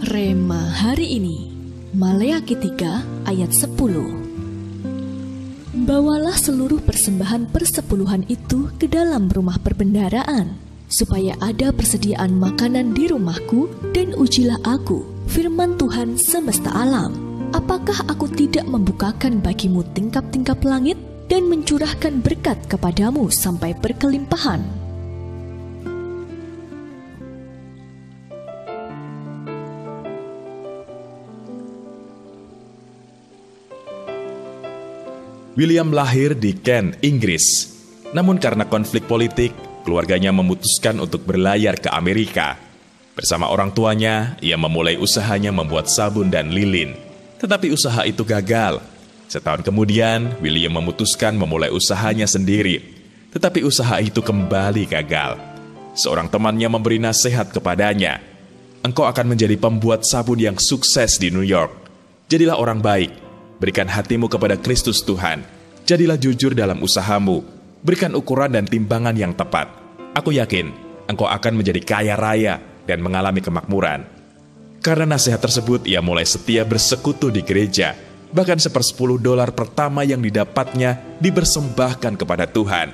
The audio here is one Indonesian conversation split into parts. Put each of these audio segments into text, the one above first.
Rema hari ini, Maleakhi 3 ayat 10. Bawalah seluruh persembahan persepuluhan itu ke dalam rumah perbendaharaan, supaya ada persediaan makanan di rumahku, dan ujilah aku, firman Tuhan semesta alam. Apakah aku tidak membukakan bagimu tingkap-tingkap langit dan mencurahkan berkat kepadamu sampai berkelimpahan? William lahir di Kent, Inggris. Namun karena konflik politik, keluarganya memutuskan untuk berlayar ke Amerika. Bersama orang tuanya, ia memulai usahanya membuat sabun dan lilin. Tetapi usaha itu gagal. Setahun kemudian, William memutuskan memulai usahanya sendiri. Tetapi usaha itu kembali gagal. Seorang temannya memberi nasihat kepadanya, "Engkau akan menjadi pembuat sabun yang sukses di New York. Jadilah orang baik. Berikan hatimu kepada Kristus Tuhan. Jadilah jujur dalam usahamu. Berikan ukuran dan timbangan yang tepat. Aku yakin engkau akan menjadi kaya raya dan mengalami kemakmuran." Karena nasihat tersebut, ia mulai setia bersekutu di gereja. Bahkan $10 pertama yang didapatnya dipersembahkan kepada Tuhan.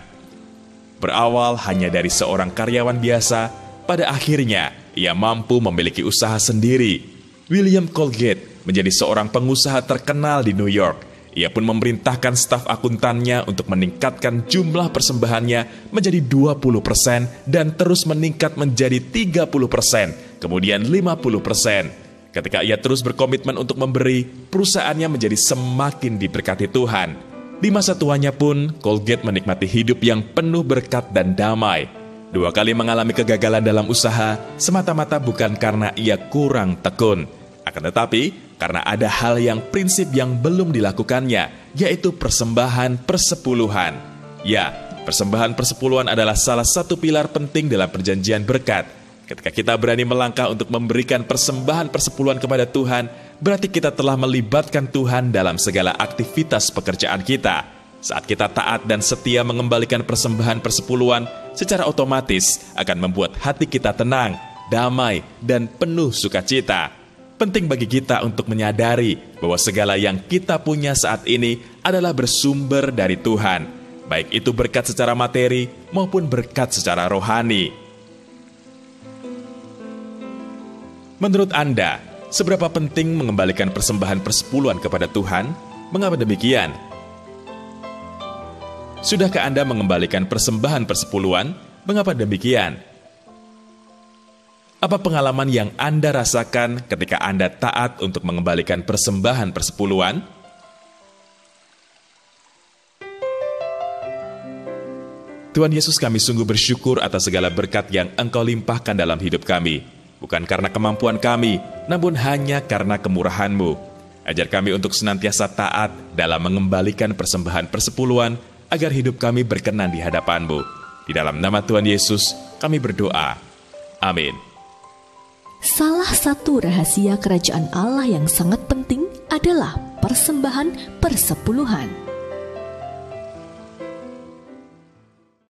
Berawal hanya dari seorang karyawan biasa, pada akhirnya ia mampu memiliki usaha sendiri. William Colgate menjadi seorang pengusaha terkenal di New York. Ia pun memerintahkan staf akuntannya untuk meningkatkan jumlah persembahannya menjadi 20% dan terus meningkat menjadi 30%, kemudian 50%. Ketika ia terus berkomitmen untuk memberi, perusahaannya menjadi semakin diberkati Tuhan. Di masa tuanya pun, Colgate menikmati hidup yang penuh berkat dan damai. 2 kali mengalami kegagalan dalam usaha, semata-mata bukan karena ia kurang tekun. Akan tetapi, karena ada hal yang prinsip yang belum dilakukannya, yaitu persembahan persepuluhan. Ya, persembahan persepuluhan adalah salah satu pilar penting dalam perjanjian berkat. Ketika kita berani melangkah untuk memberikan persembahan persepuluhan kepada Tuhan, berarti kita telah melibatkan Tuhan dalam segala aktivitas pekerjaan kita. Saat kita taat dan setia mengembalikan persembahan persepuluhan, secara otomatis akan membuat hati kita tenang, damai, dan penuh sukacita. Penting bagi kita untuk menyadari bahwa segala yang kita punya saat ini adalah bersumber dari Tuhan, baik itu berkat secara materi maupun berkat secara rohani. Menurut Anda, seberapa penting mengembalikan persembahan persepuluhan kepada Tuhan? Mengapa demikian? Sudahkah Anda mengembalikan persembahan persepuluhan? Mengapa demikian? Apa pengalaman yang Anda rasakan ketika Anda taat untuk mengembalikan persembahan persepuluhan? Tuhan Yesus, kami sungguh bersyukur atas segala berkat yang Engkau limpahkan dalam hidup kami. Bukan karena kemampuan kami, namun hanya karena kemurahan-Mu. Ajar kami untuk senantiasa taat dalam mengembalikan persembahan persepuluhan, agar hidup kami berkenan di hadapan-Mu. Di dalam nama Tuhan Yesus, kami berdoa. Amin. Salah satu rahasia kerajaan Allah yang sangat penting adalah persembahan persepuluhan.